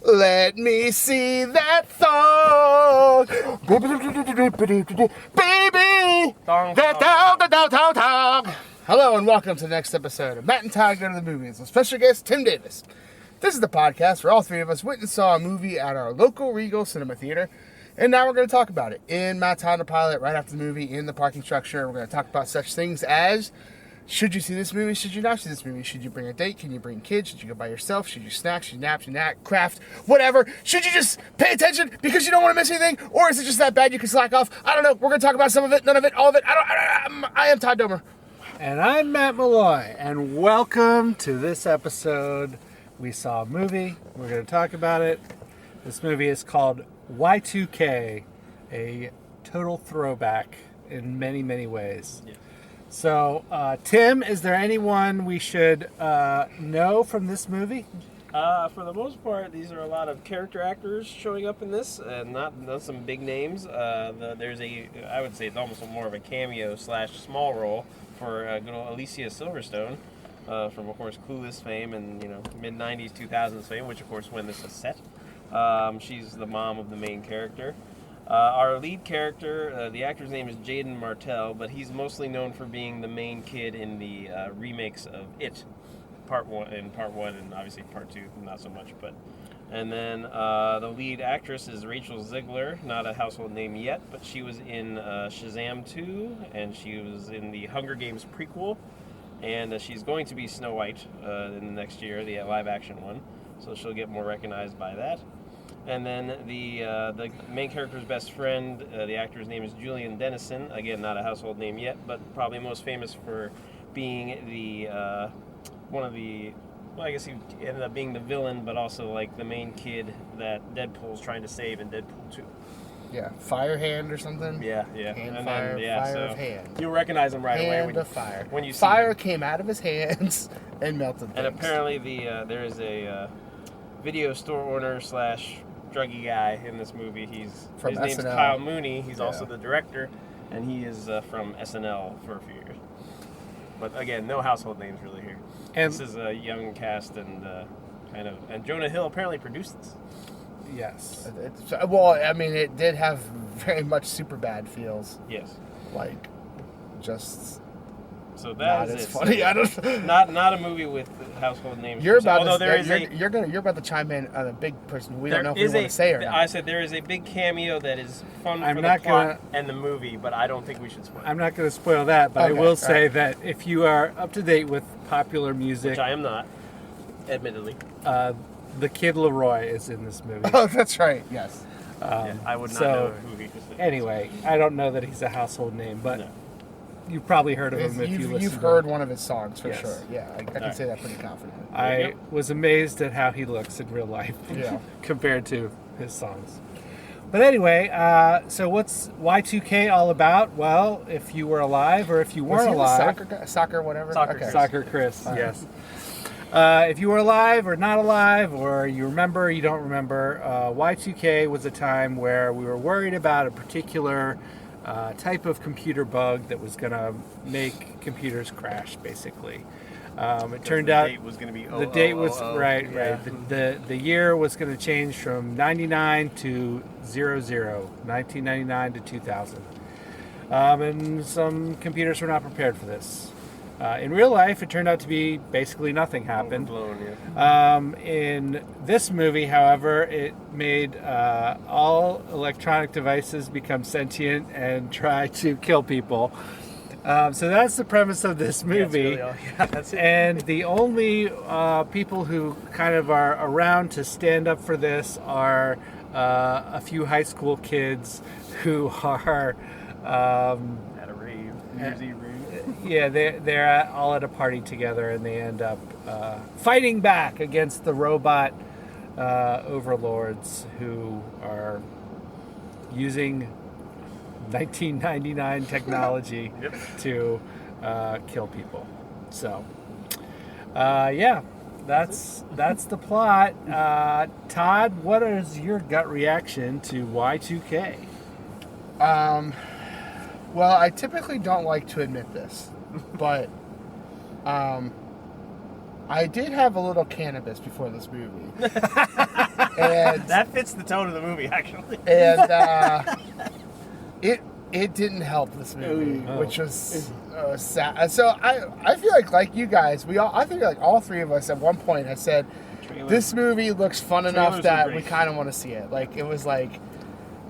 Let me see that thong. Baby. That thong. Hello and welcome to the next episode of Matt and Todd Go to the Movies with special guest Tim Davis. This is the podcast where all three of us went and saw a movie at our local Regal Cinema Theater. And now we're going to talk about it in Matt, Todd, and the Pilot right after the movie in the parking structure. We're going to talk about such things as: should you see this movie? Should you not see this movie? Should you bring a date? Can you bring kids? Should you go by yourself? Should you snack? Should you nap? Should you not? Craft? Whatever. Should you just pay attention because you don't want to miss anything? Or is it just that bad you can slack off? I don't know. We're going to talk about some of it, none of it, all of it. I am Todd Domer. And I'm Matt Malloy. And welcome to this episode. We saw a movie. We're going to talk about it. This movie is called Y2K, a total throwback in many, many ways. Yeah. So, Tim, is there anyone we should know from this movie? For the most part, these are a lot of character actors showing up in this, and not some big names. There's I would say it's almost more of a cameo / small role for good old Alicia Silverstone, from, of course, Clueless fame and, mid-90s, 2000s fame, which, of course, when this was set. She's the mom of the main character. Our lead character, the actor's name is Jaeden Martell, but he's mostly known for being the main kid in the remakes of It, Part 1, and obviously Part 2, not so much. And then the lead actress is Rachel Zegler, not a household name yet, but she was in Shazam 2, and she was in the Hunger Games prequel, and she's going to be Snow White in the next year, the live-action one, so she'll get more recognized by that. And then the main character's best friend, the actor's name is Julian Dennison. Again, not a household name yet, but probably most famous for being the one of the. Well, I guess he ended up being the villain, but also like the main kid that Deadpool's trying to save in Deadpool 2. Yeah, Fire Hand or something. Yeah. Hand, and fire, then, yeah, fire so of hand. You'll recognize him right hand away of fire. When you see fire him. Came out of his hands and melted. And apparently there is a video store owner / druggy guy in this movie. His from name's SNL. Kyle Mooney. He's also the director, and he is from SNL for a few years. But again, no household names really here. And this is a young cast and and Jonah Hill apparently produced this. Yes. It did have very much Superbad feels. Yes. Like, just. So that is it. Funny. I don't. Not a movie with household names. You're about to chime in on a big person. We don't know if we want to say or not. I said there is a big cameo that is fun for the plot and the movie, but I don't think we should spoil it. I'm not going to spoil that, but I will say that if you are up to date with popular music, which I am not, admittedly, the Kid Leroy is in this movie. Oh, that's right. Yes. I would not know who he is. Anyway, I don't know that he's a household name, but. No. You've probably heard of him if you listen. You've heard one of his songs for sure. Yeah, I can say that pretty confidently. I was amazed at how he looks in real life compared to his songs. But anyway, so what's Y2K all about? Well, if you were alive or if you weren't alive... Soccer whatever? Soccer Chris, yes. If you were alive or not alive, or you remember, you don't remember, Y2K was a time where we were worried about a particular... type of computer bug that was going to make computers crash, basically. It turned out the date was right. The year was going to change from 99 to 00, 1999 to 2000. And some computers were not prepared for this. In real life, it turned out to be basically nothing happened. In this movie, however, it made all electronic devices become sentient and try to kill people. So that's the premise of this movie. That's it. And the only people who kind of are around to stand up for this are a few high school kids who are... at a rave, New Year's Eve rave. Yeah, they're all at a party together, and they end up fighting back against the robot overlords who are using 1999 technology to kill people. So, that's the plot. Todd, what is your gut reaction to Y2K? Well, I typically don't like to admit this, but I did have a little cannabis before this movie. And that fits the tone of the movie, actually. And it didn't help this movie, Oh. which was sad. So I feel like you guys, I think like all three of us at one point had said, this movie looks fun enough that we kind of want to see it. Like, it was like,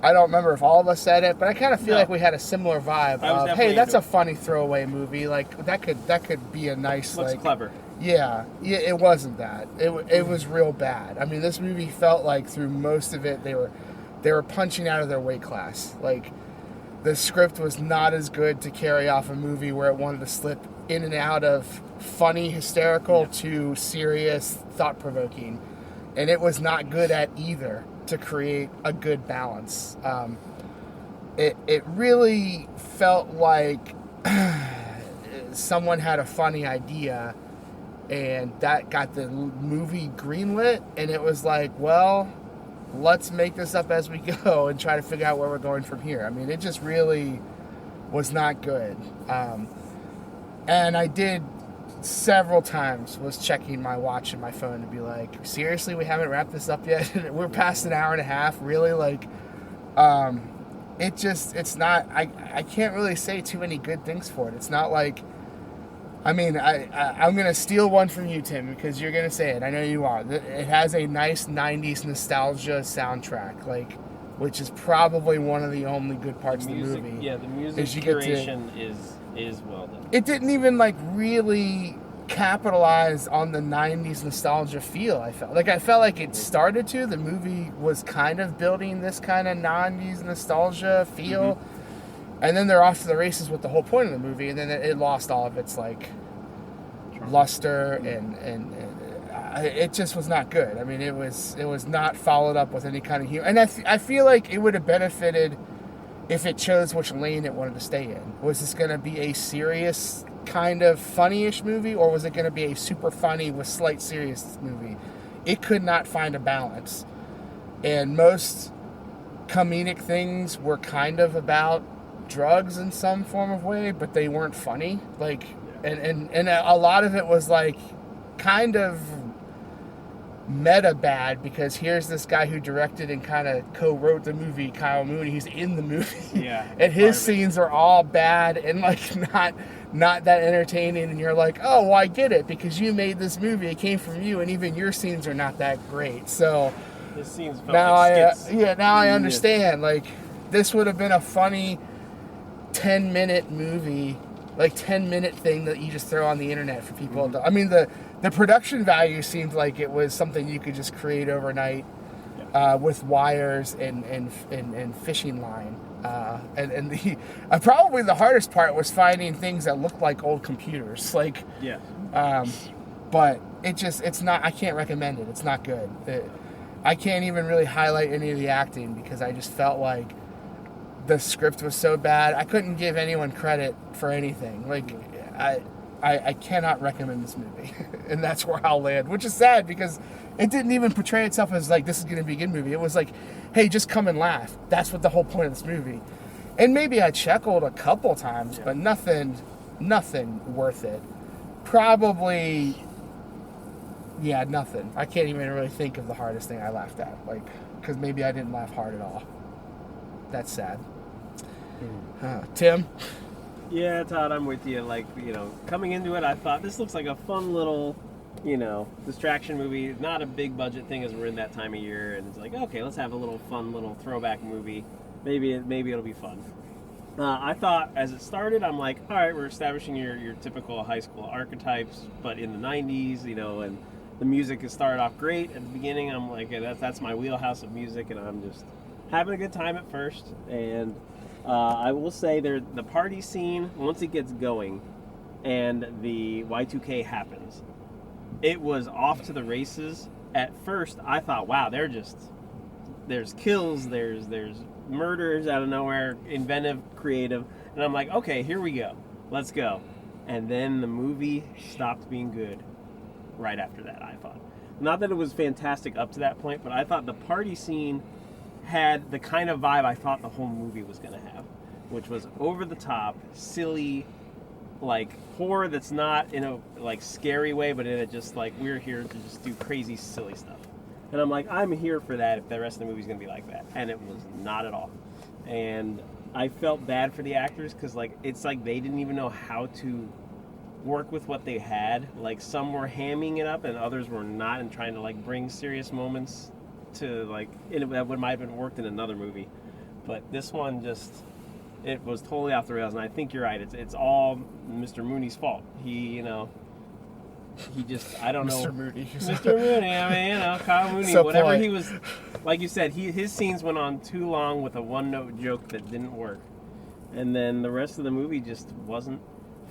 I don't remember if all of us said it, but I kind of feel like we had a similar vibe of, hey, that's a funny throwaway movie. Like, that could be a nice, looks like, clever. Yeah, it wasn't that. It was real bad. I mean, this movie felt like through most of it they were punching out of their weight class. Like, the script was not as good to carry off a movie where it wanted to slip in and out of funny, hysterical to serious, thought-provoking. And it was not good at either to create a good balance. It really felt like someone had a funny idea and that got the movie greenlit, and it was like, well, let's make this up as we go and try to figure out where we're going from here. I mean, it just really was not good. And I did several times was checking my watch and my phone to be like, seriously, we haven't wrapped this up yet? We're past an hour and a half, really? Like, it's not, I can't really say too many good things for it. It's not like, I mean, I'm going to steal one from you, Tim, because you're going to say it. I know you are. It has a nice 90s nostalgia soundtrack, like, which is probably one of the only good parts of the movie. Yeah, the music curation is well done. It didn't even, like, really capitalize on the 90s nostalgia feel, I felt. Like, I felt like it started to. The movie was kind of building this kind of 90s nostalgia feel. Mm-hmm. And then they're off to the races with the whole point of the movie, and then it lost all of its, like, luster, and it just was not good. I mean, it was not followed up with any kind of humor. And I feel like it would have benefited if it chose which lane it wanted to stay in. Was this going to be a serious kind of funny-ish movie, or was it going to be a super funny with slight serious movie? It could not find a balance. And most comedic things were kind of about drugs in some form of way, but they weren't funny. Like, and a lot of it was like kind of meta bad, because here's this guy who directed and kind of co-wrote the movie, Kyle Mooney. He's in the movie, and his scenes are all bad and like not that entertaining. And you're like, oh, well, I get it, because you made this movie. It came from you, and even your scenes are not that great. So his scenes felt now like skits. now I understand. Like, this would have been a funny 10-minute movie, like 10-minute thing that you just throw on the internet for people. Mm-hmm. I mean, the production value seemed like it was something you could just create overnight with wires and fishing line. And the probably the hardest part was finding things that looked like old computers. Like, but it's not. I can't recommend it. It's not good. I can't even really highlight any of the acting, because I just felt like the script was so bad. I couldn't give anyone credit for anything. Like, I cannot recommend this movie. And that's where I'll land, which is sad, because it didn't even portray itself as like, this is going to be a good movie. It was like, hey, just come and laugh. That's what the whole point of this movie. And maybe I chuckled a couple times, but nothing worth it. Probably, nothing. I can't even really think of the hardest thing I laughed at. Like, because maybe I didn't laugh hard at all. That's sad. Tim? Yeah, Todd, I'm with you. Like, coming into it, I thought this looks like a fun little, distraction movie. Not a big budget thing, as we're in that time of year, and it's like, okay, let's have a little fun little throwback movie. Maybe it'll be fun. I thought as it started, I'm like, all right, we're establishing your typical high school archetypes, but in the 90s, and the music has started off great at the beginning. I'm like, that's my wheelhouse of music, and I'm just having a good time at first. And I will say, the party scene, once it gets going and the Y2K happens, it was off to the races. At first, I thought, wow, there's kills, there's murders out of nowhere, inventive, creative, and I'm like, okay, here we go, let's go. And then the movie stopped being good right after that, I thought. Not that it was fantastic up to that point, but I thought the party scene had the kind of vibe I thought the whole movie was going to have, which was over the top, silly, like horror that's not in a like scary way, but in a just like, we're here to just do crazy, silly stuff. And I'm like, I'm here for that if the rest of the movie's going to be like that. And it was not at all. And I felt bad for the actors because, like, it's like they didn't even know how to work with what they had. Like, some were hamming it up and others were not, and trying to, like, bring serious moments to, like, that would might have been worked in another movie. But this one just, it was totally off the rails. And I think you're right. It's all Mr. Mooney's fault. He just, I don't know. Mr. Mooney. Mr. Mooney, I mean, Kyle Mooney, So whatever polite. he was, like you said, his scenes went on too long with a one-note joke that didn't work. And then the rest of the movie just wasn't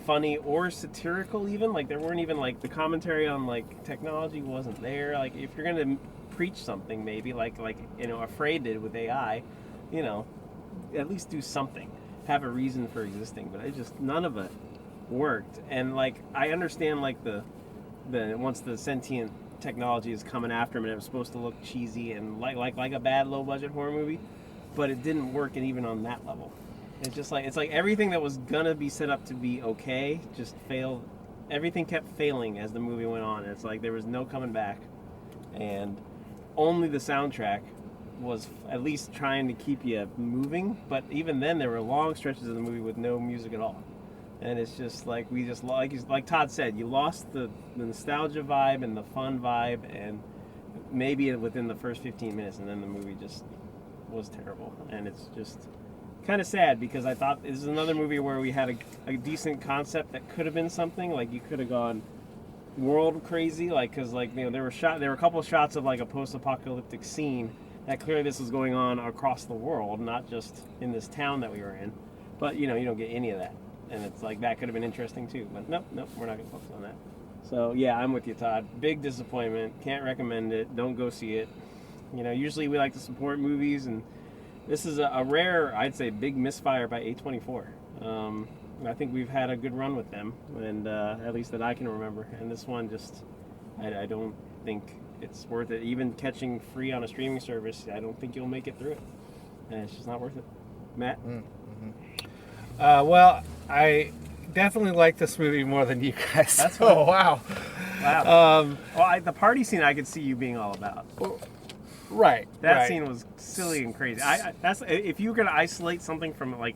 funny or satirical even. Like, there weren't even, like, the commentary on, like, technology wasn't there. Like, if you're going to preach something, maybe, like Afraid did with AI, at least do something. Have a reason for existing. But it just, none of it worked. And, like, I understand, like, the once the sentient technology is coming after him and it was supposed to look cheesy and like a bad low budget horror movie, but it didn't work, and even on that level. It's like everything that was gonna be set up to be okay just failed. Everything kept failing as the movie went on. It's like there was no coming back, and only the soundtrack was at least trying to keep you moving. But even then, there were long stretches of the movie with no music at all. And it's just like like Todd said, you lost the nostalgia vibe and the fun vibe, and maybe within the first 15 minutes, and then the movie just was terrible. And it's just kind of sad because I thought this is another movie where we had a decent concept that could have been something. Like, you could have gone world crazy, like, because, like, there were a couple of shots of, like, a post-apocalyptic scene that clearly this was going on across the world, not just in this town that we were in. But you don't get any of that. And it's like, that could have been interesting too. But nope, we're not going to focus on that. So, yeah, I'm with you, Todd. Big disappointment. Can't recommend it. Don't go see it. Usually we like to support movies, and this is a rare, I'd say, big misfire by A24. I think we've had a good run with them, and at least that I can remember. And this one just, I don't think it's worth it. Even catching free on a streaming service, I don't think you'll make it through it. And it's just not worth it. Matt? Mm-hmm. Well, I definitely like this movie more than you guys. That's Oh, wow. Wow. The party scene I could see you being all about. Right. That scene was silly and crazy. That's if you were gonna isolate something from, like,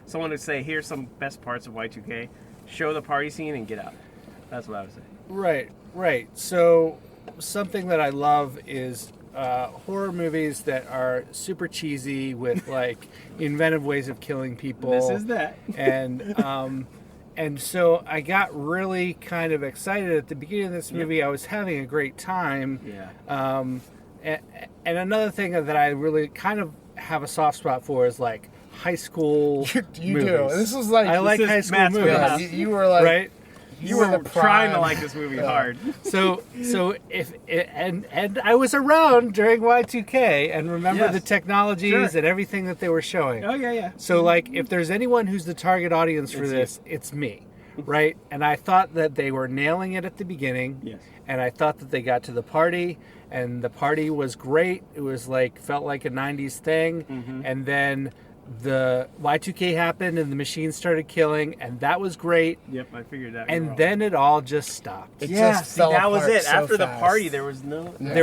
someone to say, here's some best parts of Y2K, show the party scene and get out. That's what I would say. Right. So something that I love is horror movies that are super cheesy with, like, inventive ways of killing people. This is that. And so I got really kind of excited at the beginning of this movie. I was having a great time. Yeah. And another thing that I really kind of have a soft spot for is, like, high school You movies. do. This was like, I like high school Matt's movies. yeah, you were like, Right? You were were the trying to prime. like this movie hard. So if and I was around during Y2K and remember Yes. the technologies Sure. and everything that they were showing. Oh, yeah. So, like, if there's anyone who's the target audience for It's this, it's me, right? And I thought that they were nailing it at the beginning. Yes. And I thought that they got to the party, and the party was great. It was like, felt like a 90s thing. Mm-hmm. And then the Y2K happened and the machines started killing, and that was great. Yep, I figured that. And then it all just stopped. It yeah, just see, fell that was apart it. so After the fast. party, there was no. Yeah.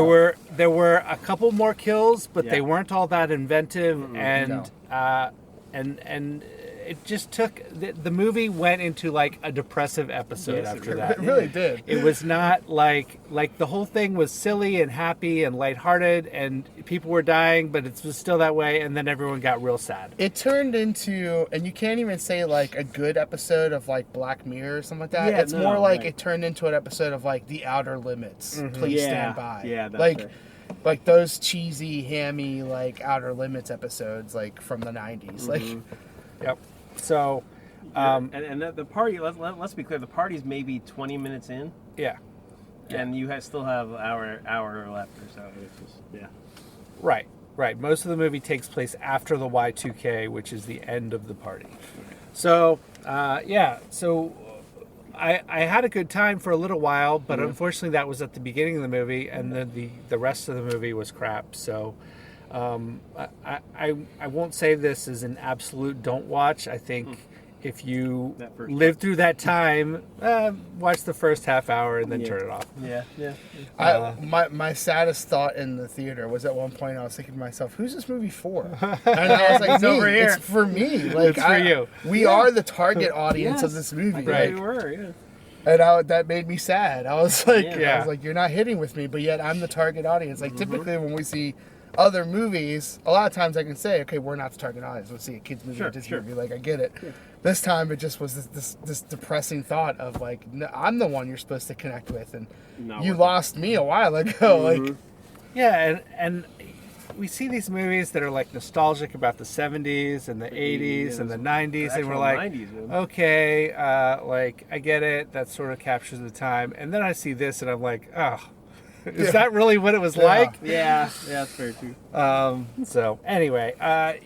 There were a couple more kills, but they Yeah. weren't all that inventive, and No. and it just took the movie went into, like, a depressive episode Yes, it after really that. It really did. It was not like the whole thing was silly and happy and lighthearted, and people were dying, but it was still that way, and then everyone got real sad. It turned into, and you can't even say, like, a good episode of, like, Black Mirror or something like that. Yeah, It's no, more like right. it turned into an episode of, like, The Outer Limits. Please Yeah, stand by. yeah, that's like, fair. like those cheesy, hammy, like, Outer Limits episodes, like, from the 90s. Like, Yep. So, and the party. Let's be clear. The party's maybe 20 minutes in, yeah. and you still have an hour left or so. It's just, yeah. Right. Most of the movie takes place after the Y2K, which is the end of the party. So, So I had a good time for a little while, but unfortunately that was at the beginning of the movie, and then the rest of the movie was crap. So I won't say this is an absolute don't watch. I think if you That first live through that time, watch the first half hour and then Yeah. turn it off. Yeah. My saddest thought in the theater was at one point I was thinking to myself, "Who's this movie for?" And I was like, It's "Me, over here. it's for me. Like, It's for you. We are the target audience of Yes. this movie, Right. like, We were, yeah. and that made me sad. I was like, Yeah. I was like, "You're not hitting with me," but yet I'm the target audience. Like typically when we see other movies, a lot of times I can say, "Okay, we're not the target audience. We'll see a kids movie, Sure, a Disney sure. movie." Like I get it. This time it just was this depressing thought of like, no, I'm the one you're supposed to connect with, and Not you working. lost me a while ago. Like, Yeah, and we see these movies that are like nostalgic about the 70s and the 80s and the 90s, and we're actual like, 90s, man. okay, like I get it, that sort of captures the time. And then I see this, and I'm like, oh, is Yeah. that really what it was like? Yeah, that's fair too. So anyway,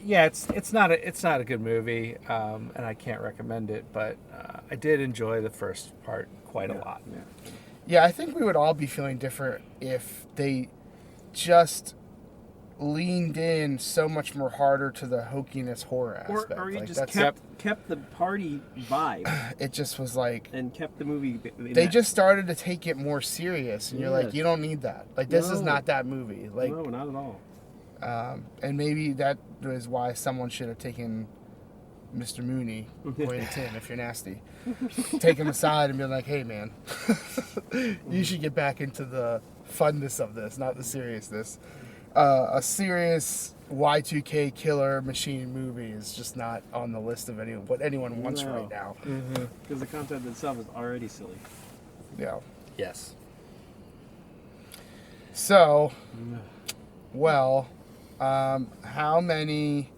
yeah, it's not a good movie, and I can't recommend it. But I did enjoy the first part quite a lot. yeah, I think we would all be feeling different if they just leaned in so much more harder to the hokiness horror aspect. Or you Like, just that's- kept the party vibe it just was like and kept the movie. in they that. just started to take it more serious, and you're like, Yes. you don't need that. Like this is No. not that movie. Like, no, not at all. and maybe that was why someone should have taken Mr. Mooney, pointing to him if you're nasty, take him aside and be like, "Hey, man, you should get back into the funness of this, not the seriousness." A serious Y2K killer machine movie is just not on the list of what anyone wants No. right now. Because the content itself is already silly. Yeah. Yes. So, well, how many?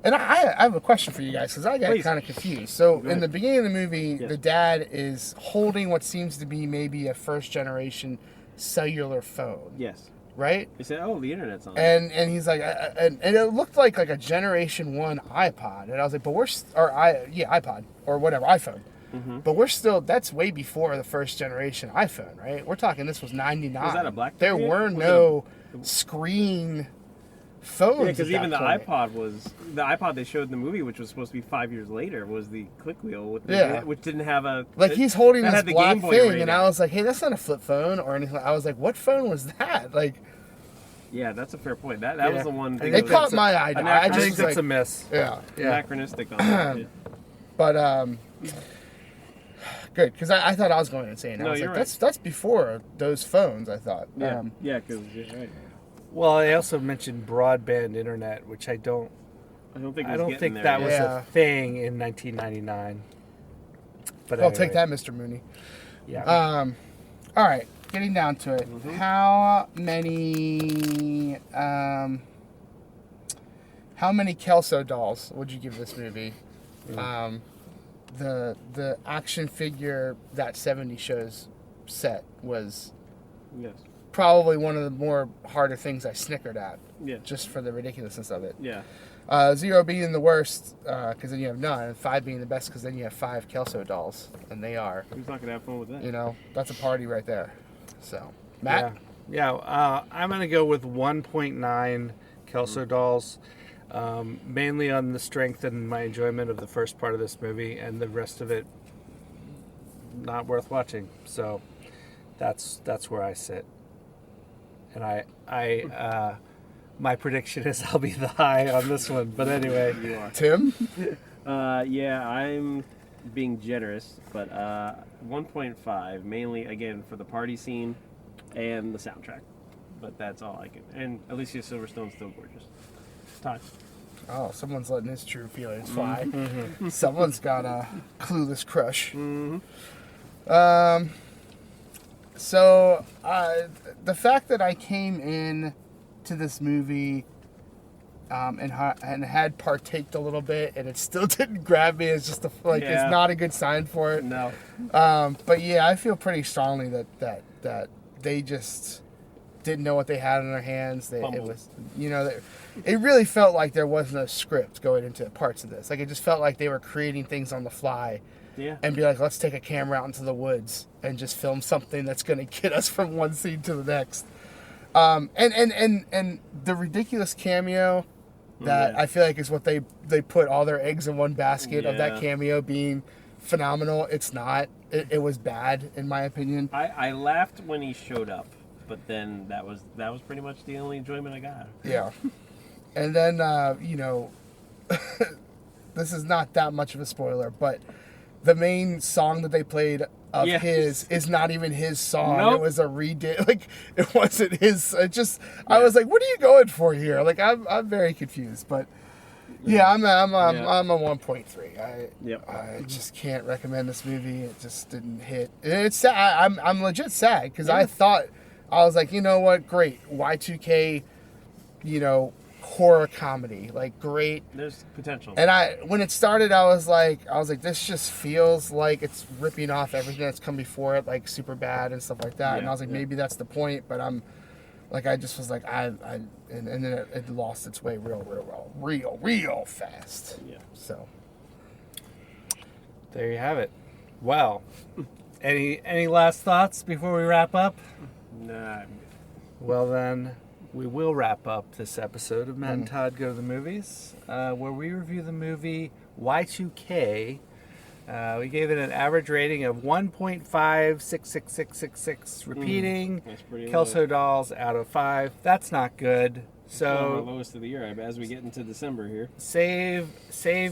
And I have a question for you guys because I got Please. kind of confused. So, in ahead. the beginning of the movie, Yes. the dad is holding what seems to be maybe a first generation cellular phone, Yes. right? They said, "Oh, the internet's on." And he's like, and it looked like a Generation 1 iPod, and I was like, but iPod or whatever iPhone. But we're still, that's way before the first generation iPhone, right? We're talking this was 99. Was that a BlackBerry? There were Was it no screen phones. Yeah, because at even the that point. iPod they showed in the movie, which was supposed to be 5 years later, was the click wheel with the, Yeah. which didn't have a Like he's holding that this had the black Game Boy thing, rating. and I was like, hey, that's not a flip phone or anything. I was like, what phone was that? Like, Yeah, that's a fair point. That Yeah. was the one thing. it that caught was my eye. I I just think that's like, a miss. yeah. anachronistic on that. Yeah. But good, because I thought I was going insane. I No, was you're like, right. that's before those phones. I thought. Yeah, because you're right. Well, I also mentioned broadband internet, which I don't I don't think. It I was don't getting think there that yet. was Yeah. a thing in 1999. But Well, anyway, take that, Mr. Mooney. Yeah. All right, getting down to it. How many Kelso dolls would you give this movie? The action figure that 70 shows set was Yes. probably one of the more harder things I snickered at, Yeah. just for the ridiculousness of it. Yeah. 0 being the worst, because then you have none, and 5 being the best, because then you have 5 Kelso dolls, and they are, Who's not gonna have fun with that? that's a party right there. So, Matt? Yeah. I'm gonna go with 1.9 Kelso dolls, mainly on the strength and my enjoyment of the first part of this movie, and the rest of it not worth watching. So that's where I sit. And I my prediction is I'll be the high on this one. But anyway, You are. Tim? Yeah, I'm being generous, but 1.5, mainly again for the party scene and the soundtrack. But that's all I can. And Alicia Silverstone's still gorgeous. Todd. Oh, someone's letting his true feelings fly. Someone's got a clueless crush. So, the fact that I came in to this movie and had partaked a little bit, and it still didn't grab me, is just Yeah. it's not a good sign for it. No. But yeah, I feel pretty strongly that they just didn't know what they had in their hands. It Fumbled. was, it really felt like there was no script going into parts of this. Like it just felt like they were creating things on the fly. Yeah. And be like, let's take a camera out into the woods and just film something that's going to get us from one scene to the next. And the ridiculous cameo that I feel like is what they put all their eggs in one basket of that cameo being phenomenal. It's not. It was bad in my opinion. I laughed when he showed up, but then that was pretty much the only enjoyment I got. Yeah. And then you know, this is not that much of a spoiler, but the main song that they played of his is not even his song. Nope. It was a like it wasn't his. I was like, what are you going for here? Like I'm very confused, but yeah, I'm a 1.3. I just can't recommend this movie. It just didn't hit. And it's sad. I'm legit sad because I was like, you know what? Great Y2K, you know, horror comedy, like great. There's potential. And when it started, I was like, this just feels like it's ripping off everything that's come before it, like super bad and stuff like that. And I was like, maybe that's the point, but I'm like, I just was like, and then it lost its way real fast. Yeah. So there you have it. Well, any last thoughts before we wrap up? Nah. Well then, we will wrap up this episode of Matt and Todd Go to the Movies, where we review the movie Y2K. We gave it an average rating of 1.566666, repeating. That's pretty Kelso low. dolls out of 5. That's not good. One of our So lowest of the year as we get into December here. save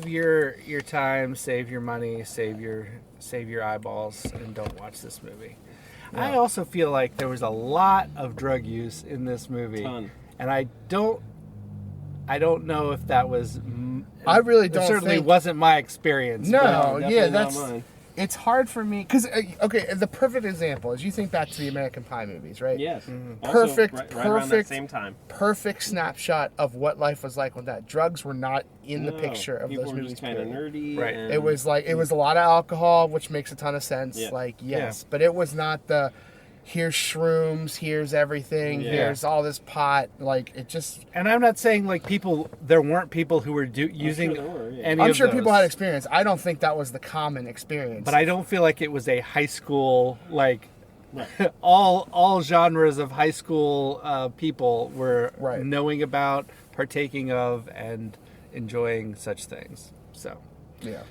your time, save your money, save your eyeballs, and don't watch this movie. Yeah. I also feel like there was a lot of drug use in this movie, Ton. and I don't know if that was. I really It don't certainly think. wasn't my experience. No, definitely yeah, not that's. mine. It's hard for me because okay, the perfect example is you think back to the American Pie movies, right? Yes. Also, Perfect, right around that perfect. same time. Perfect snapshot of what life was like when that drugs were not in the No, picture of people those were movies. just kind of period. nerdy. Right. and- It was like it was a lot of alcohol, which makes a ton of sense. Yeah. Like yes, but it was not the here's shrooms, here's everything, Yeah. here's all this pot. Like it just. And I'm not saying like there weren't people who were using there were, yeah. any I'm of sure those. people had experience. I don't think that was the common experience. But I don't feel like it was a high school, like, Right. all genres of high school people were Right. knowing about, partaking of, and enjoying such things. So, Yeah.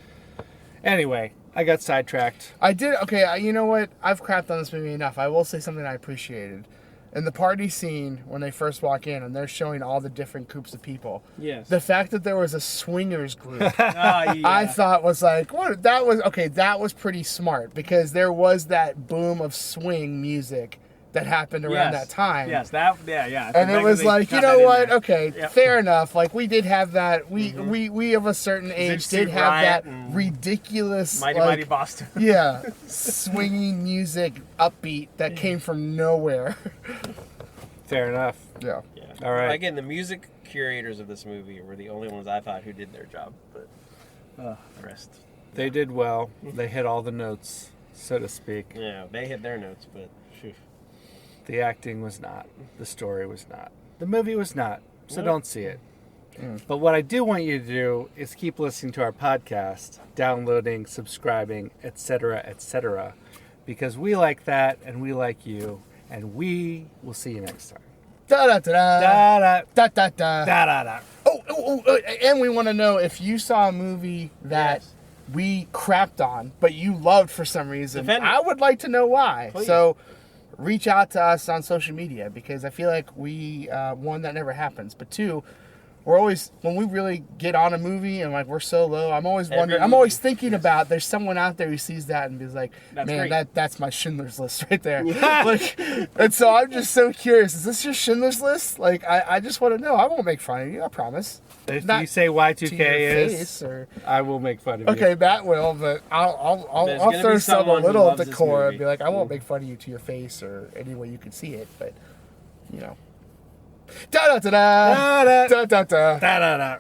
anyway, I got sidetracked. I did. Okay, you know what? I've crapped on this movie enough. I will say something I appreciated. In the party scene, when they first walk in and they're showing all the different groups of people, Yes. the fact that there was a swingers group, Ah, yeah. I thought was like, what? That was pretty smart because there was that boom of swing music that happened around that time. Yes, And Exactly, it was they like, you got know that in what? there. Okay, Yep. fair enough. Like we did have that. We of a certain age Suit did have Riot that and ridiculous, Mighty like, Mighty Boston. yeah, swinging music, upbeat that came from nowhere. Fair enough. Yeah. Yeah. All right. Again, the music curators of this movie were the only ones I thought who did their job, but the rest. They did well. They hit all the notes, so to speak. Yeah, they hit their notes, but phew. The acting was not. The story was not. The movie was not. So Nope. don't see it. But what I do want you to do is keep listening to our podcast, downloading, subscribing, etc., because we like that and we like you, and we will see you next time. Da da da da Da da da da da. da da da. And we want to know if you saw a movie that Yes. we crapped on, but you loved for some reason. Defend it. I would like to know why. Please. So reach out to us on social media because I feel like one, that never happens, but two, we're always, when we really get on a movie and like we're so low, I'm always Every wondering, I'm movie. always thinking about there's someone out there who sees that and is like, That's man, great. that's my Schindler's List right there. Like, and so I'm just so curious, is this your Schindler's List? Like, I just want to know. I won't make fun of you, I promise. If Not you say To Y2K your is, face or... I will make fun of you. Okay, Matt will, but I'll There's I'll gonna throw be some a someone who little loves this decor and movie. be like, I won't make fun of you to your face or any way you can see it, but you know. Da da da da Da da da da da. da da da.